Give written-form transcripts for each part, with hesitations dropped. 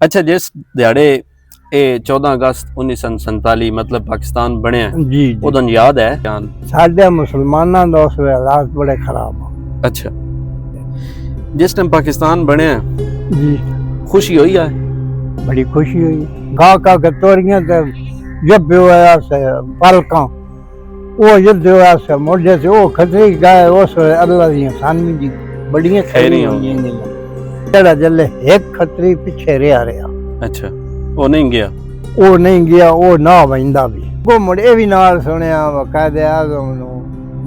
ਅੱਛਾ, ਜਿਸ ਦਿਹਾੜੇ ਇਹ 14 ਅਗਸਤ 1947 ਮਤਲਬ ਪਾਕਿਸਤਾਨ ਬਣਿਆ ਜੀ ਜੀ ਉਦੋਂ ਯਾਦ ਹੈ? ਸਾਡੇ ਮੁਸਲਮਾਨਾਂ ਦਾ ਉਸ ਵੇਲੇ ਹਾਲਾਤ ਬੜੇ ਖਰਾਬ ਆ। ਅੱਛਾ, ਜਿਸ ਟਾਈਮ ਪਾਕਿस्तान ਬਣਿਆ ਜੀ खुशी हुई है? बड़ी खुशी हुई। गा का के तोरियां ते जब होया से पलका वो युद्ध होया से मोढे से वो खतरी गाय उस अल्लाह दी सानवी जी बड़ियां खैरी होई ने जेड़ा जल्ले एक खतरी पीछे रहा। अच्छा, वो नहीं गया? वो नहीं गया, वो ना वंदा भी वो मुड़े भी नाल सुनया कायदे आज़म नु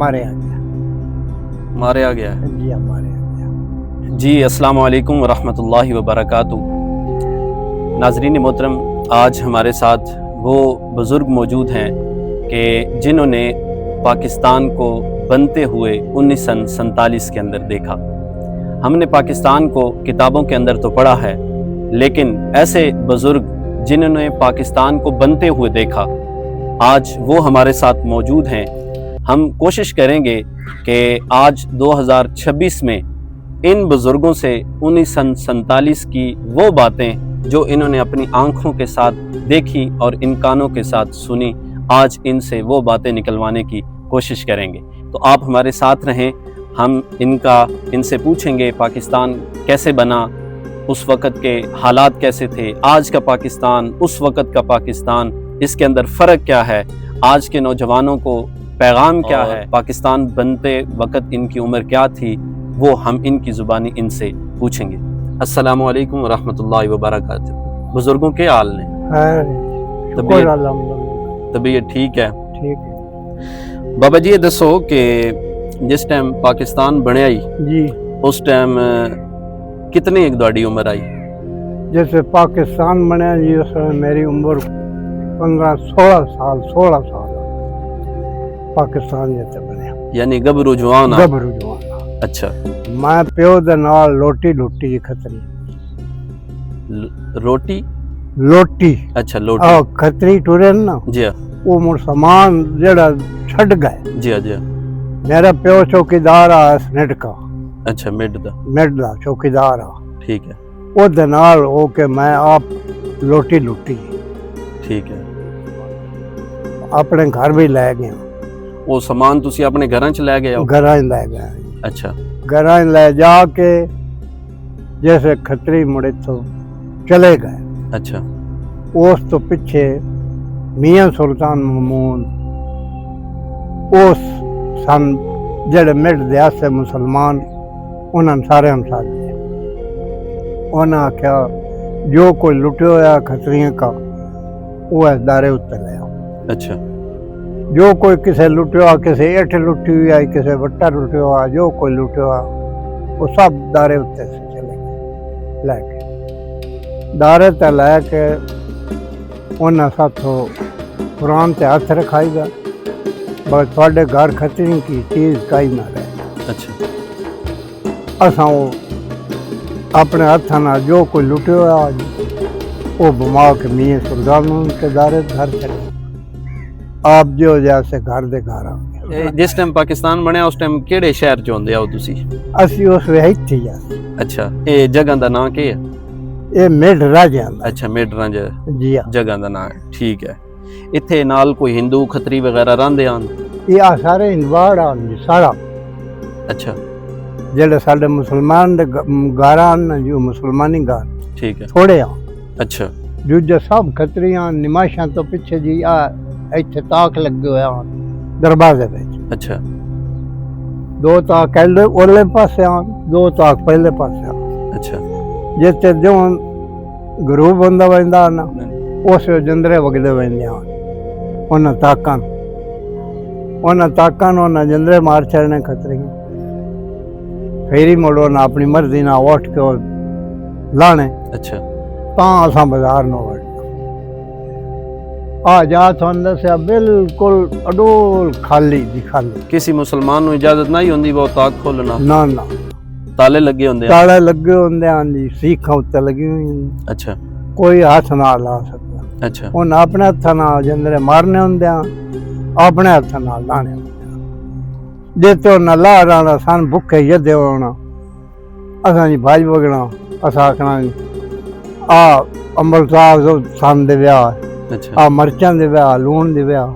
मारया गया है। जी मारया गया। जी अस्सलाम वालेकुम रहमतुल्लाहि व बरकातुहू। नाज़रीन मोहतरम, आज हमारे साथ वो बुज़ुर्ग मौजूद हैं कि जिन्होंने पाकिस्तान को बनते हुए 1947 के अंदर देखा। हमने पाकिस्तान को किताबों के अंदर तो पढ़ा है, लेकिन ऐसे बुज़ुर्ग जिन्होंने पाकिस्तान को बनते हुए देखा, आज वो हमारे साथ मौजूद हैं। हम कोशिश करेंगे कि आज 2026 में इन बुज़ुर्गों से 1947 की वो बातें जो इन्होंने अपनी आंखों के साथ देखी और इन कानों के साथ सुनी, आज इनसे वो बातें निकलवाने की कोशिश करेंगे। तो आप हमारे साथ रहें, हम इनसे पूछेंगे पाकिस्तान कैसे बना, उस वक़्त के हालात कैसे थे, आज का पाकिस्तान, उस वक़्त का पाकिस्तान, इसके अंदर फ़र्क क्या है, आज के नौजवानों को पैगाम क्या है, पाकिस्तान बनते वक़्त इनकी उम्र क्या थी, वो हम इनकी ज़ुबानी इनसे पूछेंगे। अस्सलामु अलैकुम रहमतुल्लाहि व बरकातुहू। बुजुर्गों के हाल ने? तबीयत ठीक है? ठीक है बाबा जी, ये दसो कि जिस टाइम पाकिस्तान बनया ही जी, उस टाइम कितनी एक ਤੁਹਾਡੀ उम्र आई? जैसे पाकिस्तान बना जी उस समय मेरी उम्र 15-16 साल पाकिस्तान जैसे बनया, यानी गबरू जवान? गबरू जवान। अच्छा, मैं प्यो दे नाल लोटी लुटी खतरी रोटी लोटी अच्छा लोटी आ खतरी टुरे ना जी हाँ, वो मुर सामान जेड़ा छड़ गए। जी हाँ, जी हाँ। मेरा प्यो चौकीदार आ सनेट का। अच्छा, मिड दा चौकीदार आ, ठीक है। ओ दे नाल हो के मैं आप लोटी लुटी ठीक है। अपने घर भी ले गया। वो सामान तुसी अपने घरां च ले गए हो? घर ही ले गया। अच्छा, घर ही ले जाके जैसे खतरी मुड़े तो चले गए। अच्छा, उस तो पीछे मियां सुल्तान महमूद उस सन जेड़े मिड दे से मुसलमान उन्होंने सारे हम साथ दिए। उन्हें आख्या जो कोई लुटे होया खतरियों का वो इस दारे उत्ते ले आओ। अच्छा, जो कोई किसे लुटे हुआ, किसे एठ लुटी हुई आई, किसे बट्टा लुटे हुआ, जो कोई लुटे हुआ वो सब दारे उत्ते से चले गए लैके। दारे ते लैके उन्हें साथों कुरान ते हाथ रखाईगा, बस थोड़े घर खतरी की चीज़ कहीं ना रहे। अच्छा, असा वो अपने हथा ना जो कोई लुटे हुआ वो घुमा के मियां सुल्तान के दारे घर चले। आप जो जैसे घर दे घर आ गए। जिस टाइम पाकिस्तान बनया उस टाइम केड़े शहर च होंदे आओ तुसी? असी उस वे थी जा। अच्छा, ये जगह दा नाम के है? ये मेड राजा। अच्छा, मेडरां जी हाँ, जगह दा नाम है, ठीक है। इत्थे नाल कोई हिंदू खतरी वगैरह रहंदे आन? ये आ सारे हिंदवाड़ आन जी सारा। अच्छा, जेड़े साडे मुसलमान दे घर आन जो मुसलमानी घर, ठीक है, थोड़े आ। अच्छा, दूजे सब खतरियां निमाशां तो पीछे जी आ इत्थे ताक लगे हुए आन दरवाजे विच। अच्छा, दो ताक एले ओले पासे आन, दो ताक पहले पासे आन। अच्छा, जिथे जो ग्रुप बंदा वंदा ना उस जंदरे वगदे वंदे आन। उन ताकन उन जंदरे मार चढ़ने खतरी फेरी मोड़ो ना अपनी मर्जी ना उठ के लाने। अच्छा, ता असा बाजार न वड़ना। आ जा थोंदा से बिल्कुल अडोल खाली दी खाली। किसी मुसलमान नु इजाजत नहीं होंदी वो ताक खोलना? ना ना, ताले लगे होंदे? ताले लगे होंदे आन जी, सीखां उत्ते लगी हुई। अच्छा, कोई हाथ ना ला सकता। अच्छा, उन अपने हथा नाल जंदरे मारने होंदे आ, अपने हथा नाल लाने होंदे आ। जे तो न ला राणा सन भुखे यदे होना असां जी भाज वगना असां आखना ਆ ਅੰਬਲ ਸਾਹਿਬ ਸੰਨ ਦੇ ਵਿਆਹ, ਅੱਛਾ ਆ ਮਰਚਾਂ ਦੇ ਵਿਆਹ, ਲੂਣ ਦੇ ਵਿਆਹ,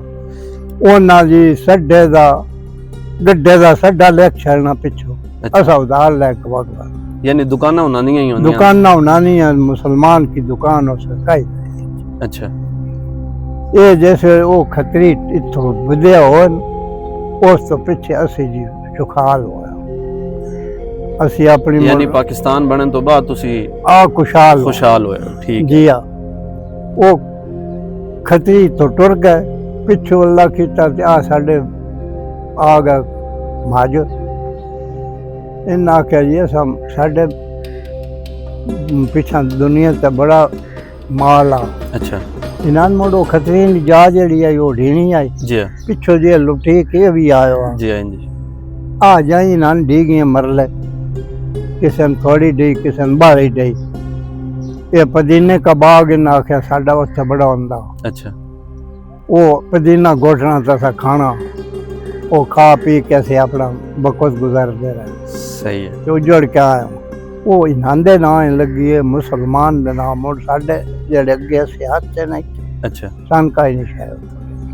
ਉਹਨਾਂ ਜੀ ਸੱਡੇ ਦਾ ਗੱਡੇ ਦਾ ਸੱਡਾ ਲੈ ਛਲਣਾ ਪਿੱਛੋਂ ਅੱਛਾ। ਅਸਾਂ ਉਧਾਰ ਲੈ ਕੇ ਵਗਦਾ। यानी दुकाना होना नहीं ही होनी दुकान ना होना नहीं है, मुसलमान की दुकान हो सकाई। अच्छा ये जैसे वो खतरी इथों विद्या हो उस तो पीछे असी जी सुखाल होया, असी अपनी यानी पाकिस्तान बनने तो बाद तुसी आ खुशहाल खुशहाल होए हो, ठीक जी हाँ। वो खतरी तो टुर गए, पिछू अल्लाह कीता ते आ साडे आ गए महाजर। इन आख्या जी असां साडे पिछा दुनिया ते बड़ा माल आ। अच्छा इन्हां मोड़ो खतरी दी जा जेड़ी आई ओ ढीणी आई, जी हाँ पिछो जे लुटी के भी आयो आ। जी हाँ जी आ जाई इन्हां डी गई मरले, किसे ने थोड़ी डी, किसे ने बारी डी। ये पुदीने का बाग इन आख्या साडा उत्थे बड़ा हुंदा, अच्छा वो पुदीना गोटना ता सा खाना, वो खा पी कैसे अपना बकवास गुजारते रहे। सही है तो उजड़ के आया वो इन्हां दे नाम लगी है, मुसलमान दे नाम और साडे जेड़े अगे सियासत च नहीं अच्छा सन का ही नहीं शायद।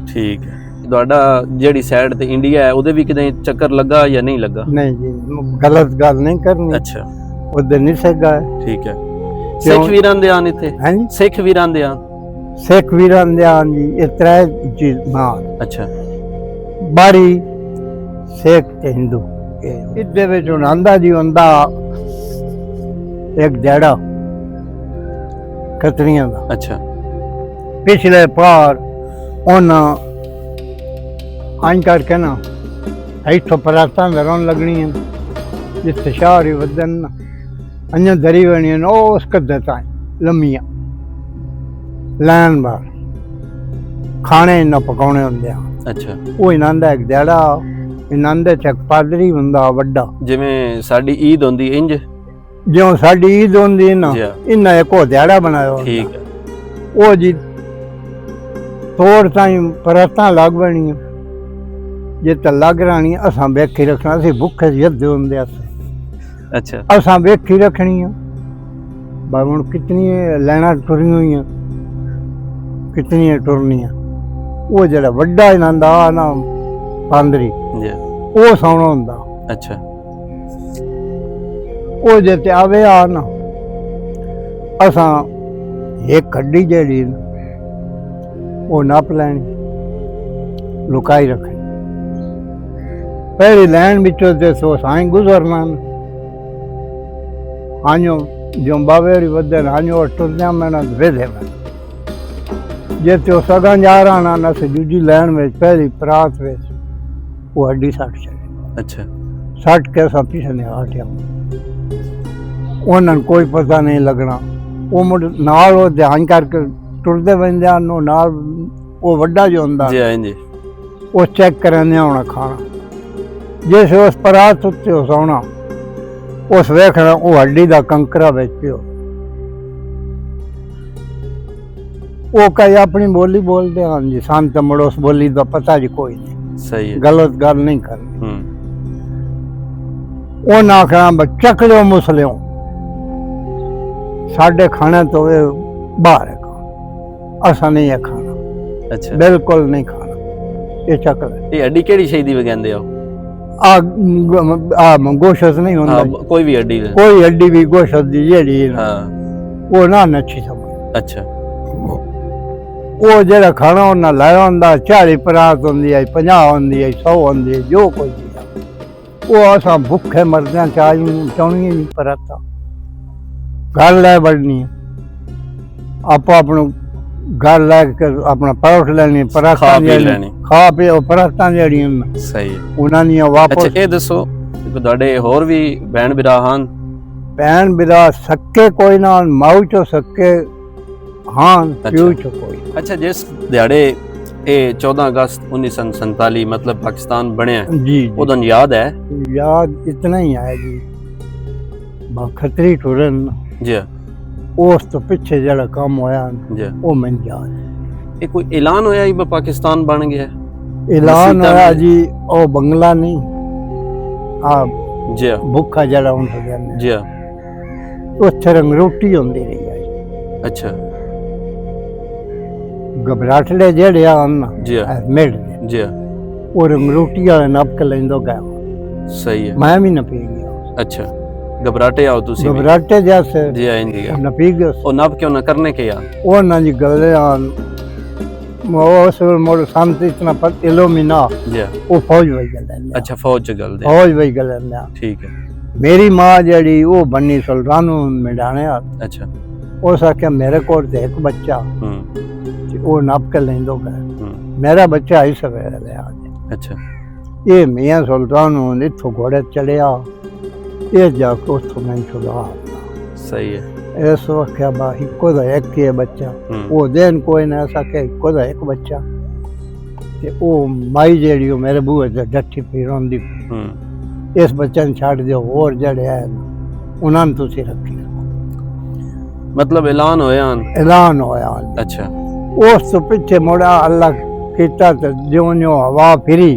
ठीक है ਤੁਹਾਡਾ ਜਿਹੜੀ ਸਾਈਡ ਤੇ ਇੰਡੀਆ ਹੈ ਉਹਦੇ ਵੀ ਕਿਤੇ ਚੱਕਰ ਲੱਗਾ ਜਾਂ ਨਹੀਂ ਲੱਗਾ नहीं जी गलत गल नहीं करनी, ਅੱਛਾ उधर नहीं सका है। ਠੀਕ ਹੈ ਸਿੱਖ ਵੀਰਾਂ ਦੇ ਆਨ ਇੱਥੇ हैं जी ਸਿੱਖ ਵੀਰਾਂ ਦੇ ਆਨ सिख वीरान दे आन जी ये त्रै चीज नाल ਅੱਛਾ बारी सिख ते हिंदू इदे विच हुण आंदा जी हुंदा एक जड़ा खतरियां दा अच्छा पिछले पार उन्हां आइन करके ना इथों परातां दरों लगणियां जिथे शहर वधन ना अञा दरी वणियां उस कदे ताईं लम्मियां लैन बार खाने इन्ना पकाउणे हुंदे आ। अच्छा ਉਹ ਇਹਨਾਂ ਦਾ ਇੱਕ ਜਿਹੜਾ ਇਹਨਾਂ ਦੇ ਚੱਕ ਪਾਦਰੀ ਹੁੰਦਾ ਵੱਡਾ, ਜਿਵੇਂ ਸਾਡੀ ਈਦ ਹੁੰਦੀ ਇੰਜ ਜਿਉਂ ਸਾਡੀ ਈਦ ਹੁੰਦੀ ਨਾ ਜੀ ਹਾਂ। ਇਹਨਾਂ ਇੱਕ ਉਹ ਦਿਹਾੜਾ ਬਣਾਇਆ ਹੁੰਦਾ। ਠੀਕ ਹੈ ਉਹ ਜੀ ਤੋੜ ਤਾਈਂ ਪਰਾਤਾਂ ਲੱਗ ਬਣੀਆਂ, ਜੇ ਤਾਂ ਲੱਗ ਰਾਣੀ ਅਸਾਂ ਵੇਖੀ ਰੱਖਣਾ, ਅਸੀਂ ਭੁੱਖੇ ਜਿੱਦੇ ਹੁੰਦੇ ਅੱਛਾ ਅਸਾਂ ਵੇਖੀ ਰੱਖਣੀਆਂ। ਬਾ ਹੁਣ ਕਿਤਨੀਆਂ ਲੈਣਾ ਟੁਰੀਆਂ ਹੋਈਆਂ, ਕਿਤਨੀਆਂ ਟੁਰਨੀਆਂ। ਉਹ ਜਿਹੜਾ ਵੱਡਾ ਇਹਨਾਂ ਦਾ ਨਾ ਪਾਂਦਰੀ ਜੀ ਉਹ ਸੌਣਾ ਹੁੰਦਾ। ਅੱਛਾ ਉਹ ਜੇ ਤੇ ਆਵੇ ਆ ਨਾ ਅਸਾਂ ਇੱਕ ਖੱਡੀ ਜਿਹੜੀ ਉਹ ਨੱਪ ਲੈਣੀ, ਲੁਕਾਈ ਰੱਖਣੀ। ਪਹਿਲੀ ਲੈਣ ਵਿੱਚੋਂ ਤੇ ਸੋ ਸਾਈਂ ਗੁਜ਼ਰਨਾ ਆño ਜੋ ਬਾਵੇਰੀ ਵੱਧੇ ਆño ਟੁਰਦਿਆਂ ਮੈਂ ਨਾ ਵੇਦੇ ਮੈਂ ਜੇ ਤੇ ਉਹ ਸਗਾਂ ਜਾ ਰਹਾ ਨਾ ਸੇ ਦੂਜੀ ਲੈਣ ਵਿੱਚ ਪਹਿਲੀ ਪਰਾਤ ਵਿੱਚ ਉਹ ਹੱਡੀ ਸੱਟ ਚੜੀ। ਅੱਛਾ ਸੱਟ ਕੇ ਅਸਾਂ ਪਿੱਛੇ ਨੇ ਹਟਿਆ, ਉਹਨਾਂ ਨੂੰ ਕੋਈ ਪਤਾ ਨਹੀਂ ਲੱਗਣਾ। ਉਹ ਮੁੜ ਨਾਲ ਉਹ ਧਿਆਨ ਕਰਕੇ ਟੁਰਦੇ ਬੰਦਿਆਂ ਨੂੰ ਨਾਲ ਉਹ ਵੱਡਾ ਜੋ ਹੁੰਦਾ ਜੀ ਹਾਂਜੀ ਉਹ ਚੈੱਕ ਕਰਨ ਆਉਣਾ ਖਾਣਾ। ਜਿਸ ਉਸ ਪਰਾਤ ਉੱਤੇ ਉਹ ਸੌਣਾ, ਉਸ ਵੇਖਣਾ ਉਹ ਹੱਡੀ ਦਾ ਕੰਕਰਾ ਵਿੱਚ ਪਿਓ। ਉਹ ਕਈ ਆਪਣੀ ਬੋਲੀ ਬੋਲਦੇ ਹਨ ਜੀ, ਸਾਨੂੰ ਤਾਂ ਮੁੜ ਉਸ ਬੋਲੀ ਦਾ ਪਤਾ ਜੀ ਕੋਈ ਨਹੀਂ, ਸਹੀ ਹੈ ਗਲਤ ਗੱਲ ਨਹੀਂ ਕਰਨੀ। ਹੂੰ ਉਹ ਨਾ ਖਾਣਾ ਚੱਕ ਲਿਓ ਮੁਸਲਿਓ, ਸਾਡੇ ਖਾਣੇ ਤੋਂ ਇਹ ਬਾਹਰ ਹੈ, ਅਸਾਂ ਨਹੀਂ ਇਹ ਖਾਣਾ, ਅੱਛਾ ਬਿਲਕੁਲ ਨਹੀਂ ਖਾਣਾ, ਇਹ ਚੱਕ ਲੈ। ਇਹ ਹੱਡੀ ਕਿਹੜੀ ਸ਼ੈ ਦੀ ਵਗਾਉਂਦੇ ਹੋ? ਆ ਗੋਸ਼ਤ ਨਹੀਂ ਹੁੰਦਾ ਜੀ। ਕੋਈ ਵੀ ਹੱਡੀ ਦੇ ਕੋਈ ਹੱਡੀ ਵੀ ਗੋਸ਼ਤ ਦੀ ਜਿਹੜੀ ਹਾਂ ਉਹ ਨਾ ਨੱਛੀ ਸਮਝ। ਅੱਛਾ ਉਹ ਜਿਹੜਾ ਖਾਣਾ ਉਹਨਾਂ ਲਾਇਆ ਹੁੰਦਾ 40 ਪਰਾਤ ਹੁੰਦੀ ਹੈ, 50 ਹੁੰਦੀ ਹੈ, 100 ਹੁੰਦੀ ਹੈ, ਜੋ ਕੋਈ ਉਹ ਅਸਾਂ ਭੁੱਖੇ ਮਰਦਿਆਂ ਚਾਹਣੀ ਨਹੀਂ ਪਰਾਤਾਂ ਘਰ ਲੈ ਵੜਨੀ ਆਪੋ ਆਪਣੋ ਘਰ ਲੈ ਕੇ ਆਪਣਾ ਪਰੌਠ ਲੈਣੀ, ਪਰਾਤਾਂ ਲੈਣੀ, ਖਾ ਪੀ ਉਹ ਪਰਾਤਾਂ ਜਿਹੜੀਆਂ ਸਹੀ ਹੈ ਉਹਨਾਂ ਦੀਆਂ ਵਾਪਸ। ਅੱਛਾ ਇਹ ਦੱਸੋ ਤੁਹਾਡੇ ਹੋਰ ਵੀ ਭੈਣ ਭਰਾ ਹਨ? ਭੈਣ ਭਰਾ ਸੱਕੇ ਕੋਈ ਨਾ, ਮਾਊ ਚੋਂ ਸੱਕੇ ਹਾਂ, ਪਿਓ ਚੋਂ ਕੋਈ। ਅੱਛਾ ਜਿਸ ਦਿਹਾੜੇ ਇਹ 14 ਅਗਸਤ 1947 ਮਤਲਬ ਪਾਕਿਸਤਾਨ ਬਣਿਆ ਜੀ ਉਦੋਂ ਯਾਦ ਹੈ? याद इतना ही आया जी, खतरी टुरन जी उस तो पिछे जड़ा काम होया जी वो मैंने याद है। ये कोई ऐलान होया ही पाकिस्तान बन गया? ऐलान होया जी, ओ बंगला नहीं आ जी भुखा जड़ा उन सगन जी उत्थे रंग रोटी होंदी रही है, अच्छा घबराटले जेड़े आन जी हाँ मिड जी हाँ और रोटी वाले नप के लेंदो गया सही है मैं भी न पी गया अच्छा घबराटे आओ तुसी भी घबराटे जैसे जी हाँ जी हाँ न पी गया ओ नब क्यों ना करने के यार वो ना जी गले आन उस मोड़ शांति इतना पर इलोमिना जी हाँ वो फौज वही गले अच्छा फौज च गल दे फौज वही गले ठीक है मेरी माँ जड़ी वो बन्नी सुल्तान मिडाने अच्छा उस आख्या मेरे को एक बच्चा वो नप के लेंदो गए मेरा बच्चा ही सवेरे ले आज अच्छा ये मियाँ सुल्तान इथों घोड़े चढ़िया ये जाके उतो मैं छुड़ा सही है इस वक्त बा इको दा एक ही है बच्चा वो दिन कोई ना ऐसा के इको दा एक बच्चा ते वो माई जेड़ी मेरे बूहे ते डठी पी रोंदी इस बच्चे ने छाड़ दियो और जड़े है उन्होंने तुसी रखी मतलब ऐलान होया ऐलान होया अच्छा उस तो पीछे मुड़ा अल्लाह कीता ते ज्यों ज्यों हवा फिरी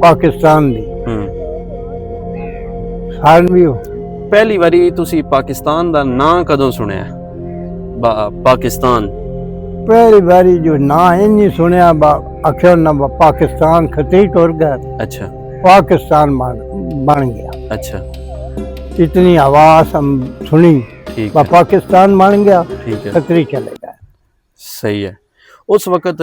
पाकिस्तान दी साल भी पहली बारी तुसी पाकिस्तान दा नां कदों सुनिया पाकिस्तान पहली बारी जो ना इन्नी सुनिया अक्षर न पाकिस्तान खती टुर गया अच्छा पाकिस्तान बन गया अच्छा इतनी आवाज हम सुनी ठीक है पाकिस्तान बन गया ठीक है खतरी चले गए सही है उस वक्त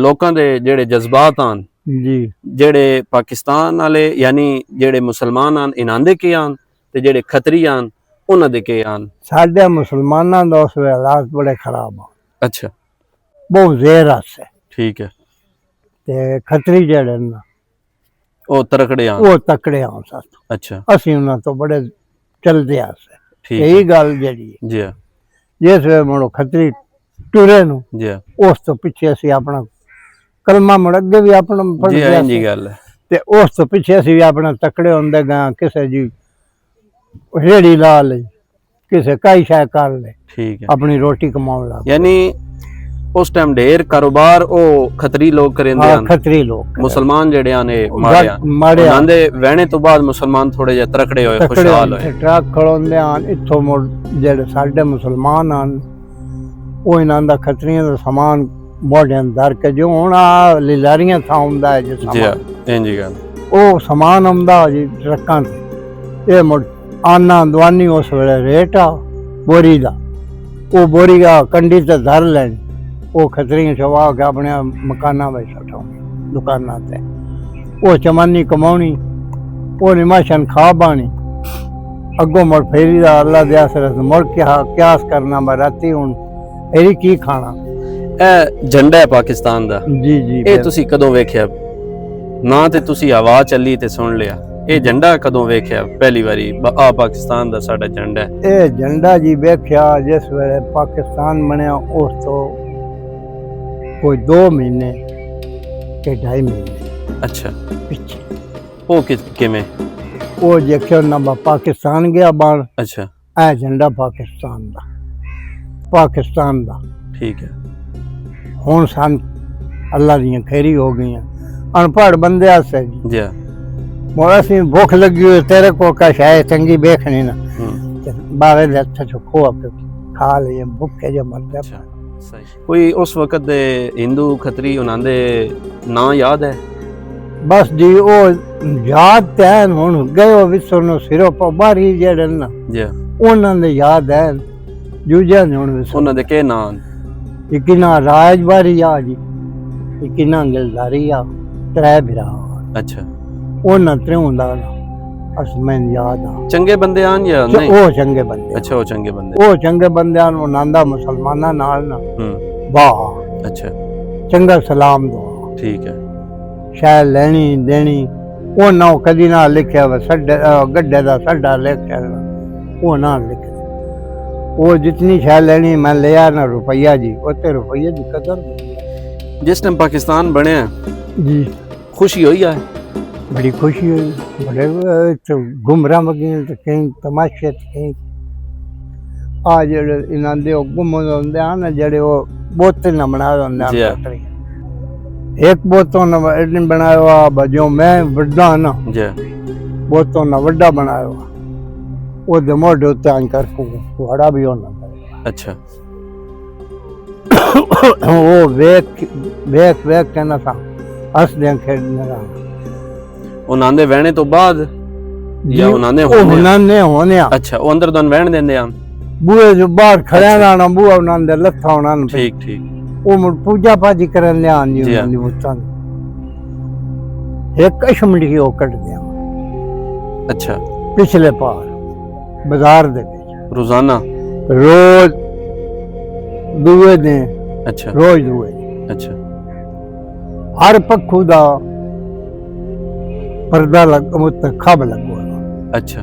लोकां दे जेड़े जज्बात आन जी जेड़े पाकिस्तान वाले यानी जेड़े मुसलमान आन इन्हां दे के आन ते जेड़े खतरी आन उन्हां दे के आन साडे मुसलमानां दा उस वेले हालात बड़े खराब आ अच्छा बहुत जेर आसे ठीक है ते खतरी जेड़े ना ओ तरकड़े आन वो तकड़े आन साथ अच्छा असीं उन्हां तो बड़े चलदे आसे ठीक यही गल जेड़ी जी हाँ जिस वे मुड़ो खतरी टुरे नु जी हाँ उस तो पिछे असीं अपना कलमा मुड़ अगे भी अपना पढ़ जी गया हाँ जी गल है ते उस तो पिछे असीं भी अपना तकड़े होंदे गए किसे जी रेड़ी ला ली किसे कई शाय कर ले ठीक है अपनी रोटी कमाउण लग यानी उस टाइम ढेर कारोबार ओ खतरी लोग करेंदे हाँ आन खतरी लोग मुसलमान जेड़े आने मारिया माड़े नांदे वहने तो बाद मुसलमान थोड़े जे तरकड़े होए खुशहाल होए ट्रक खड़ोंदे आन इथों मुड़ जेड़े साडे मुसलमान आन वो इन्हां दा खतरियां दा सामान मोढ़े अंदर के जो हुण आ लिलारियां था हुंदा है जो जी हाँ सामान जी गल वो सामान आंदा जी ट्रकां ते ये मुड़ आना दवानी उस वेले रेट आ बोरी दा वो बोरी का कंडी ते धर लैनी वो खतरियां छवा के अपने मकाना में सटाउनी दुकाना ते वो चमानी कमाउनी वो निमाशन खा बानी अगो मुड़ फेरी दा अल्लाह दे आसरे मुड़ क्यास करना मैं राती हुण फेरी की खाना ए झंडा है पाकिस्तान दा जी जी ए तुसी कदों वेख्या ना ते तुसी आवाज चली ते सुन लिया ए झंडा कदों वेख्या पहली बारी आ पाकिस्तान दा साडा झंडा है ए झंडा जी वेख्या जिस वेले पाकिस्तान बनया उस तो कोई 2 महीने के 2.5 महीने अच्छा पीछे ओ किवें वो देखियो ना पाकिस्तान गया बाहर अच्छा ए झंडा पाकिस्तान दा ठीक है हुण सन अल्लाह दी खैरी हो गई अनपढ़ बंदे आसे जी हाँ मोड़ा सी भूख लगी हुई तेरे को का शायद चंगी देखनी ना बारे दे अच्छा खो खा लिए भूखे जो मरते अच्छा सही कोई उस वक्त दे हिंदू खतरी उन्हां दे नां याद है बस जी वो याद तैन हुण गयो विसरनो सिरो बारी जेड़े ना जी हाँ उन्हां दे याद है जूजा ने हुण विसर उन्हां दे के नां इकिना राजबारी आ जी इकिना गिलदारी आ त्रै बिरा अच्छा उन्हां त्रों दा अस मैन याद आ चंगे बंदे आन या नहीं वो चंगे बंदे अच्छा वो चंगे बंदे वो चंगे बंदे आन उन्हां मुसलमाना नाल ना वाह अच्छा चंगा सलाम दो ठीक है शायद लेनी देनी वो ना कदी ना लिखया सड्डे गड्ढे दा सड्डा लिखया वो ना लिखे वो जितनी शायद लेनी मैं लिया ना रुपया जी उते रुपये की कदर जिस टाइम पाकिस्तान बने जी खुशी हुई है बड़ी खुशी हुई बड़े तो घुमरा वगैरह तो कहीं तमाशे कहीं आ जेड़े इन्हां दे गुम होंदे आन जेड़े वो बोते न बनाए होंदे आन एक बोतो न बनायो आ बजो मैं वड्डा ना जी बोतो न वड्डा बनायो वो दे मोढे उत्ते आन कर घोड़ा भी होना अच्छा ਉਹ ਵੇਖ ਕੇ ਨਾ ਸਾਂ ਹੱਸਦੇ ਖੇਡਦੇ ਰਹਾਂ। ਉਹਨਾਂ ਦੇ ਵਹਿਣੇ ਤੋਂ ਬਾਅਦ ਜਾਂ ਉਹਨਾਂ ਨੇ ਹੋਣੇ ਆ? ਅੱਛਾ, ਉਹ ਅੰਦਰ ਤੋਂ ਵਹਿਣ ਦਿੰਦੇ ਆ? ਬੂਹੇ ਜੋ ਬਾਹਰ ਖੜਿਆ ਰਹਿਣਾ, ਬੂਹਾ ਉਹਨਾਂ ਦੇ ਲੱਥਾ ਉਹਨਾਂ ਨੂੰ। ਠੀਕ ਠੀਕ। ਉਹ ਮੁੜ ਪੂਜਾ ਪਾਜੀ ਕਰਨ ਲਿਆਣ ਜੀ ਉਹਨਾਂ ਦੀ ਬੁੱਤਾਂ ਇੱਕ ਅਸ਼ਮੜੀ ਉਹ ਕੱਢਦੇ ਆ। ਅੱਛਾ, ਪਿਛਲੇ ਪਾਰ ਬਾਜ਼ਾਰ ਦੇ ਵਿੱਚ ਰੋਜ਼ਾਨਾ? ਰੋਜ਼ ਦੂਏ ਦਿਨ। ਅੱਛਾ, ਰੋਜ਼ ਦੂਏ। ਅੱਛਾ, ਹਰ ਪੱਖੂ ਦਾ ਪਰਦਾ ਲੱਗ ਮੁੱਤ ਖਬ ਲੱਗੋ। ਅੱਛਾ,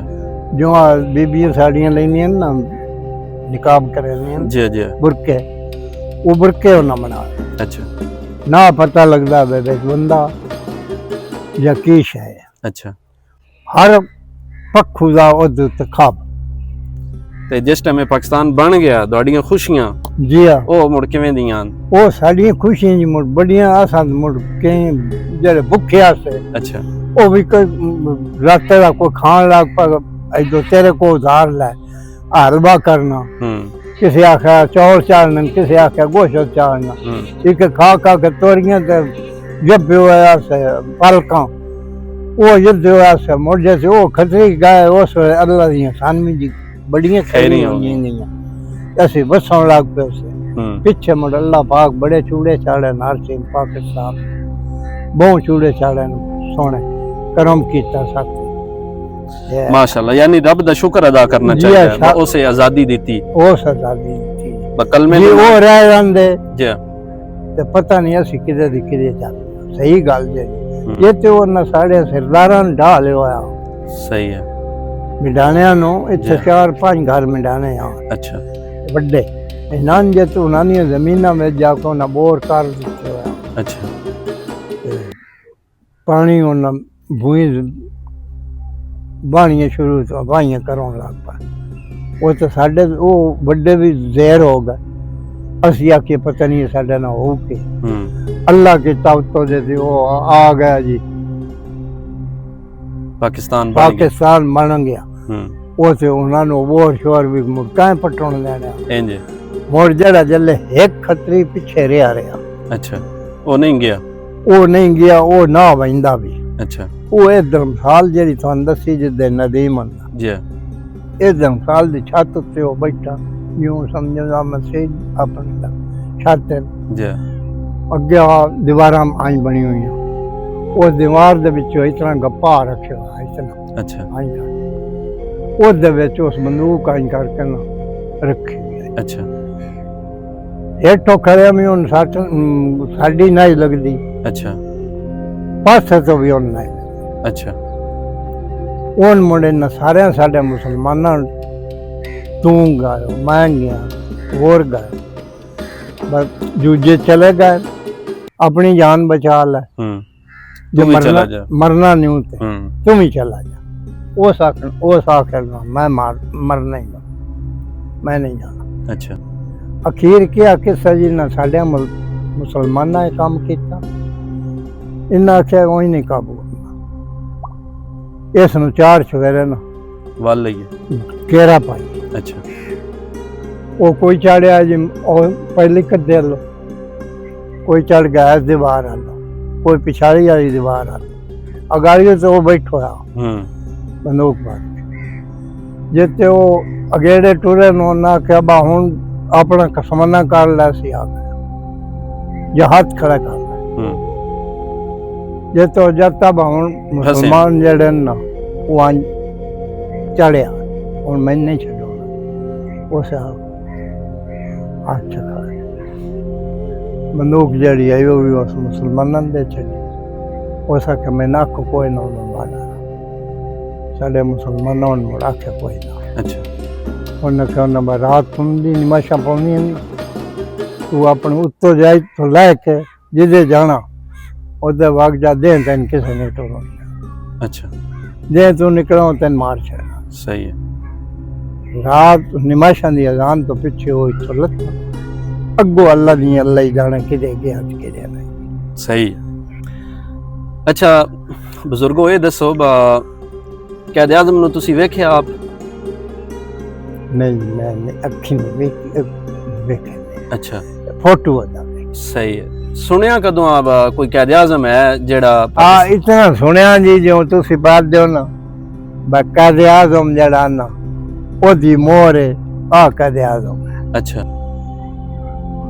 ਜੋ ਬੀਬੀਆਂ ਸਾੜੀਆਂ ਲੈਣੀਆਂ ਨਾ ਨਿਕਾਬ ਕਰਨੀਆਂ ਜੀ ਜੀ, ਬੁਰਕੇ, ਉਹ ਬੁਰਕੇ ਉਹਨਾਂ ਬਣਾ। ਅੱਛਾ, ਨਾ ਪਤਾ ਲੱਗਦਾ ਵੇ ਬੰਦਾ ਜਾਂ ਕੀ ਹੈ। ਅੱਛਾ, ਹਰ ਪੱਖੂ ਦਾ ਉਹਦੇ ਉੱਤੇ ਖਬ। ਤੇ ਜਿਸ ਟਾਈਮ ਪਾਕਿਸਤਾਨ ਬਣ ਗਿਆ ਤੁਹਾਡੀਆਂ ਖੁਸ਼ੀਆਂ ਜੀ ਆ ਉਹ ਮੁੜ ਕਿਵੇਂ ਦੀਆਂ? ਉਹ ਸਾਡੀਆਂ ਖੁਸ਼ੀਆਂ ਜੀ ਮੁੜ ਬੜੀਆਂ ਆਸਾਂ ਮੁੜ ਕੇ ਜਿਹੜੇ ਭੁੱਖੇ ਆਸੇ। ਅੱਛਾ, ਉਹ ਵੀ ਕੋਈ ਰਾਤੇ ਦਾ ਕੋਈ ਖਾਣ ਲੱਗ ਪਾ ਇਦੋਂ ਤੇਰੇ ਕੋ ਉਧਾਰ ਲੈ ਹਲਵਾ ਕਰਨਾ। ਕਿਸੇ ਆਖਿਆ ਚੌਲ ਚਾਲਣ, ਕਿਸੇ ਆਖਿਆ ਗੋਸ਼ਤ ਚਾਲਣਾ। ਇੱਕ ਖਾ ਕੇ ਤੋਰੀਆਂ ਤੇ ਜੱਬੇ ਹੋਇਆ ਸੇ ਪਲਕਾਂ, ਉਹ ਜੱਦੇ ਹੋਇਆ ਸੇ ਮੁੜ ਜੈਸੇ ਉਹ ਖਤਰੀ ਗਏ। ਉਸ ਵੇਲੇ ਅੱਲਾ ਦੀਆਂ ਸਾਨਵੀਂ ਜੀ ਬੜੀਆਂ ਖੈਰੀਆਂ ਹੋਈਆਂ ਗਈਆਂ। ਅਸੀਂ ਬਸਣ ਲੱਗ ਪਏ ਉਸੇ ਪਿੱਛੇ ਮੁੜ ਅੱਲਾ ਪਾਕ ਬੜੇ ਚੂੜੇ ਚਾੜੇ ਨਾਰ ਸਿੰਘ ਪਾਕਿਸਤਾਨ ਬਹੁਤ ਚੂੜੇ ਚਾੜੇ ਸੋਹਣੇ ਕਰਮ ਕੀਤਾ ਸਾਥੀ। माशाल्लाह, यानी रब दा शुक्र अदा करना चाहिए, उसे आजादी दी। उस आजादी दी बकल में वो रह रंदे जी ते पता नहीं असी किदे दी किदे जाते। सही गल जे ये ते ओना साडे सरदारां ने ढा लिया होया। सही है। मिडाणियां नु इत्थे 4-5 घर मिडाणे आ। अच्छा, बड़े इनान जे तो नानी जमीना में जाको ना बोर कर दिते होया। अच्छा, पानी ओना भूई बाणियां शुरू तो बाइयां करों लग पाए। वो तो साडे वो बड़े भी ज़हर हो गए। असी आके पता नहीं साडे ना हो के अल्लाह की ताकतों दे वो आ गया जी, पाकिस्तान बन गया। वो तो उन्होंने वोर शोर भी मुड़का पटन लेना मुड़ जड़ा जल्ले एक खतरी पिछे रहा। अच्छा, वो नहीं गया वो ना बंदा भी। अच्छा, वो धर्मशाल जी तुहानू दसी जिदे नदीम जी, ये धर्मशाल की छत उत्ते वो बैठा यूं समझो मसीद अपनी छत जी अगे दीवारां आई बनी हुई उस दीवार दे विचों इतना गप्पा रखे हुआ इतना। अच्छा, उस उस बंदूक आई करके ना रखी हुई। अच्छा, हेठों खड़े में उन साडी नहीं लगती। अच्छा, पासे तो भी उन नहीं। अच्छा, उन मुंडे न सारे साडे मुसलमानां तू गायो मैं गया होर गए बस दूजे चले गए अपनी जान बचा ले। जो मरना नहीं होते तुम ही चला जा। वो साखना मैं मरना ही मैं नहीं जाना। अच्छा, अखीर क्या किस्सा जी ना साडे मुसलमाना काम किया इन्ना आख्या कोई नहीं काबू इस नु 4 सवेरे ना वाल लईए घेरा पाई। अच्छा, वो कोई चढ़िया जी पहले कदे लो कोई चढ़ गया इस दीवार आलो कोई पिछाड़ी वाली दीवार आलो अगाड़ी तो वो बैठो बंदूक मार जिते वो अगेड़े टुरे नो ना क्या बा हुन अपना कसमना कर ला सी आ गया या हाथ खड़ा कर ला जे तो जाता बाहुन मुसलमान जड़े ना वो चढ़िया और मैं नहीं छो उस हाथ चला बंदूक जड़ी आई वो भी उस मुसलमाना दे चढ़ी उस आखे मैं ना को कोई ना माना साढ़े मुसलमानों ने आखे कोई ना। अच्छा, उन्हें कहा ना रात पुंदी निमाशा पानी तू अपने उत्तो जाए तो लैके जिदे जाना उधर वग जा दे तेन किसी ने टोलो। अच्छा, दे तू निकलो तेन मार छड़ना। सही है। रात निमाशा दी अजान तो पीछे हो तो लत अगो अल्लाह दी अल्लाह ही जाने किदे गया किदे नहीं। सही है। अच्छा बुजुर्गो ये दसो कैद आज़म नु तुसी वेख्या आप? नहीं मैं अखी नहीं वेखे। अच्छा, फोटो हो जावे। सही है। सुनिया कदों आप कोई कैद आज़म है जेड़ा हाँ इतना सुनिया जी जो तुसी बात दो ना कैद आज़म जड़ा ना ओदी मोहर है आ कैद आज़म है। अच्छा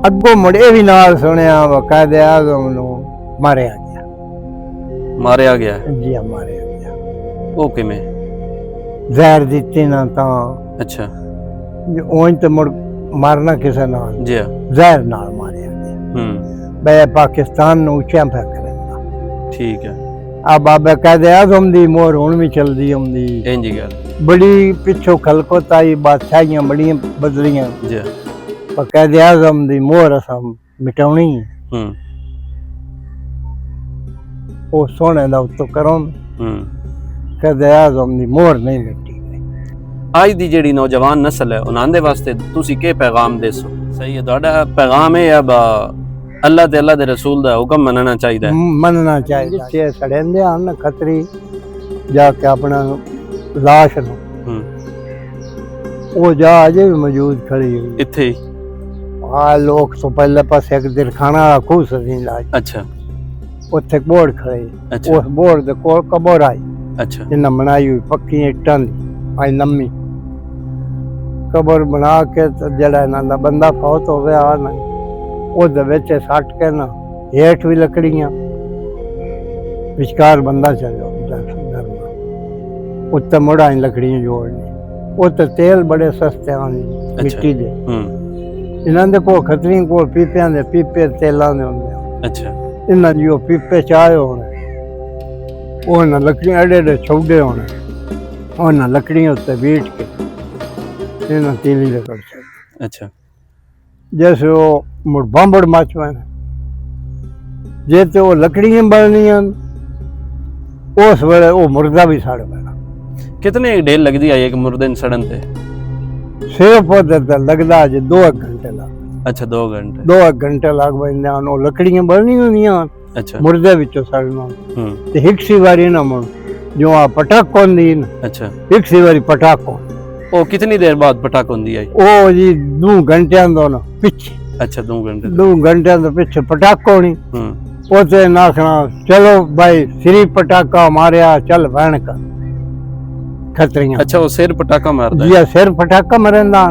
अगो मुड़े भी नाल सुनिया कैद आज़म नु मारिया गया। मारिया गया जी हाँ मारिया गया। वो किमें? जहर दिती ना ता अच्छा ओं तो मुड़ मारना किसे नाल जी हाँ। जहर नाल मारिया गया। बे पाकिस्तान नु ऊंचा पे करेगा। ठीक है। अब बाबा कैद आज़म दी मोहर हुण भी चलदी हुंदी। इंजी गल बड़ी पिछो खलकोताई बादशाहियां बड़ियां बदलियां जी हाँ। पर कैद आज़म दी मोहर असां मिटाउणी ओ सोने दा उत्तो करो कैद आज़म दी मोहर नहीं मिटी गई। आज दी जेड़ी नौजवान नस्ल है उन्हां दे वास्ते तुसी के पैगाम देसो? सही है, तुहाडा पैगाम है अब अल्लाह ते अल्लाह दे रसूल दा हुक्म मनना चाहिए। मनना चाहिए। जे सड़ेंदे हन खतरी जाके अपना लाश नु वो जा अजे भी मौजूद खड़ी हुई इत्थे ही। आ लोग तो पहले पास एक दिरखाना खूह सी लाश। अच्छा उत्थे बोर्ड खड़े। अच्छा उस बोर्ड दे कोल कबर आई। अच्छा जिन्ना बनाई हुई पक्की इट्टां दी आई लम्मी कबर बना के ते जेड़ा इन्हां दा बंदा फौत हो गया ना ओदे विच सट के ना हेठ भी लकड़ियां विचकार बंदा चलो उत्ते मुड़ा लकड़ियां जोड़नी। उत्ते तेल बड़े सस्ते आने मिट्टी दे। इन्हां दे कोल खतरियां कोल पीपियां दे पीपे तेलां दे हुंदे। अच्छा इन्हां जो पीपे चाहे होने ਉਹ ਨਾ ਲੱਕੜੀਆਂ ਐਡੇ ਐਡੇ ਛੋਡੇ ਹੋਣੇ ਉਹਨਾਂ ਲੱਕੜੀਆਂ ਉੱਤੇ ਬੀਠ ਕੇ ਇਹਨਾਂ ਤੀਲੀ ਦੇ ਕਰ ਸਕਦੇ। ਅੱਛਾ ਜੈਸੇ ਉਹ ਮੁੜ ਬੰਬੜ ਮਚਵੇਂ ਜੇ ਤੇ ਉਹ ਲੱਕੜੀਆਂ ਬਲਣੀਆਂ ਉਸ ਵੇਲੇ ਉਹ ਮੁਰਦਾ ਵੀ ਸੜ ਪੈਣਾ। कितने देर लगती है एक मुर्दे ने सड़न ते? सिर्फ तो लगता है 2 घंटे लग। अच्छा 2 घंटे 2 घंटे लग पैंदे ਹਨ। ਉਹ ਲੱਕੜੀਆਂ ਬਲਣੀਆਂ ਹੁੰਦੀਆਂ अच्छा मुर्दे विचों सड़ना ते हिक्सी वारी ना मुड़ जो आ पटाक होंदी ना। अच्छा हिक्सी वारी पटाक हो ओ कितनी देर बाद पटाक होंदी है? ओ जी 2 घंटे दो ना पीछे। अच्छा 2 घंटे 2 घंटे दो पीछे पटाक होनी। ओते नाखना चलो भाई श्री पटाका मारिया चल बहन का खतरियां। अच्छा वो सिर पटाका मारदा है? जी सिर पटाका मरंदा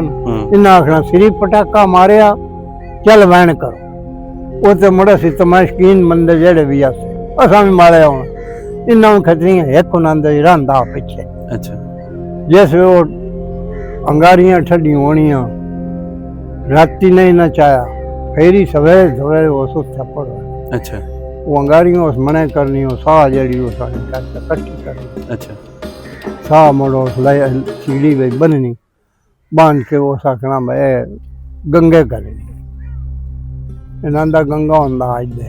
इन्ना आखना श्री पटाका मारिया चल बहन करो। उते मुड़ा सी तमाशकीन बंदे जेड़े भी आसे असां भी मारे होण इन्ना खतरियां एक उन्हां दे रंदा पीछे। अच्छा जैसे वो अंगारियां ठड्डी होनियां राती नहीं नचाया फेरी सवेरे सवेरे वो सुत्ता पड़ा। अच्छा वो अंगारियां उस मने करनी हो साह जेड़ी वो सारी कट्ठी करनी। अच्छा साह मुड़ो सीढ़ी में बननी बांध के वो साखना भाई गंगे करनी। इन्हां दा गंगा हुंदा अज दे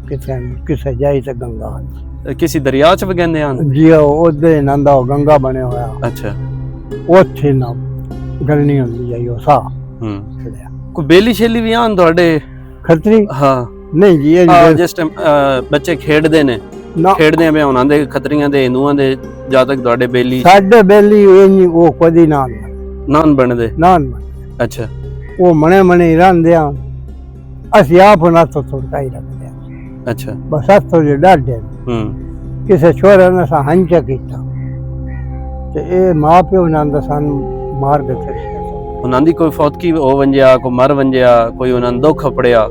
किसे किसे जाई ते गंगा हुंदी। किसी दरिया च वगंदे हन जी ओदे इन्हां दा गंगा बने होया। अच्छा ओथे ना गलनी हुंदी है यो सा। कोई बेली शेली भी आन तोड़े खतरी? हाँ नहीं जी ये जिस टाइम बच्चे खेडदे ने खेडदे में उन्हां दे खतरियां दे हिंदुआं दे जा तक तोड़े बेली साडे बेली एनी वो कदी नान बनदे नान। अच्छा वो मने मने रहंदे आ ਅਸੀਂ ਆਪ ਨਾ ਤੋਂ ਥੋੜਾਈ ਰੱਖਦੇ ਆ। ਅੱਛਾ ਬਸ ਹੱਥੋਂ ਜੇ ਡਾਢੇ ਕਿਸੇ ਛੋਰੇ ਨੇ ਸਾ ਹੰਚਾ ਕੀਤਾ ਤੇ ਇਹ ਮਾਂ ਪਿਓ ਨਾਲ ਦਾ ਸਾਨੂੰ ਮਾਰ ਦਿੱਤੇ। ਉਹਨਾਂ ਦੀ ਕੋਈ ਫੌਤਕੀ ਹੋ ਵੰਜਿਆ ਕੋਈ ਮਰ ਵੰਜਿਆ ਕੋਈ ਉਹਨਾਂ ਨੂੰ ਦੁੱਖ ਪੜਿਆ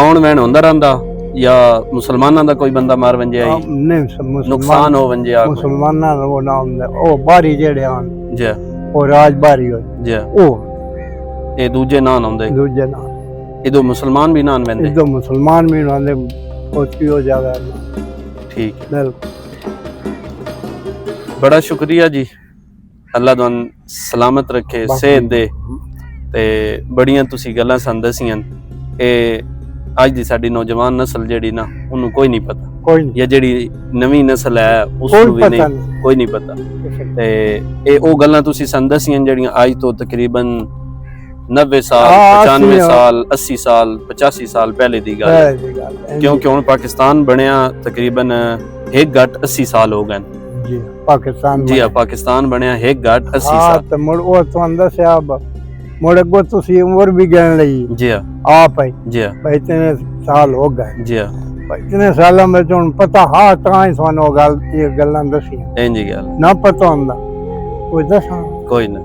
ਆਉਣ ਵੈਣ ਹੁੰਦਾ ਰਹਿੰਦਾ ਜਾਂ ਮੁਸਲਮਾਨਾਂ ਦਾ ਕੋਈ ਬੰਦਾ ਮਾਰ ਵੰਜਿਆ ਨਹੀਂ ਨੁਕਸਾਨ ਹੋ ਵੰਜਿਆ ਮੁਸਲਮਾਨਾਂ ਦਾ ਉਹ ਨਾ ਹੁੰਦਾ ਉਹ ਬਾਰੀ ਜਿਹੜੇ ਹਨ ਜੀ ਉਹ ਰਾਜ ਬਾਰੀ ਹੋ ਜੀ ਉਹ ਇਹ ਦੂਜੇ ਨਾਂ ਆਉਂਦੇ ਦੂਜੇ ਨਾਂ इदो मुसलमान भी नान वेंदे? इदो मुसलमान भी नांदे पोती हो जावे। ठीक बड़ा शुक्रिया जी अल्लाह तुहानू सलामत रखे सेहत दे ते बड़ियां तुसी गल्लां सन दसियां। ए अज दी साडी नौजवान नस्ल जेड़ी ना उन्नू कोई नहीं पता कोई नहीं या जेड़ी नवी नस्ल है उसनू भी नहीं कोई नहीं पता ते ए ओ गल्लां तुसी सन दसियां जेड़ियां अज तो तकरीबन 90 साल 95 साल 80 साल 85 साल पहले दी गल है क्योंकि हुण पाकिस्तान बनिया तकरीबन 80 साल हो गए जी पाकिस्तान। जी हां पाकिस्तान बनिया 80 साल। तो मुड़ ओ तो अंदर से अब ਮੁੜ ਅੱਗੋਂ ਤੁਸੀਂ ਉਮਰ ਵੀ ਗਿਣ ਲਈ ਜੀ ਹਾਂ ਆਪ ਹੈ ਜੀ ਹਾਂ ਭਾਈ ਇਤਨੇ ਸਾਲ ਹੋ ਗਏ ਜੀ ਹਾਂ ਭਾਈ ਇਤਨੇ ਸਾਲਾਂ ਵਿੱਚ ਹੁਣ ਪਤਾ ਹਾਂ ਤਾਂ ਹੀ ਸਾਨੂੰ ਗੱਲ ਇਹ ਗੱਲਾਂ ਦੱਸੀਆਂ ਇੰਜ ਹੀ ਗੱਲ ਨਾ ਪਤਾ ਹੁੰਦਾ ਕੋਈ ਦੱਸਾਂ ਕੋਈ ਨਾ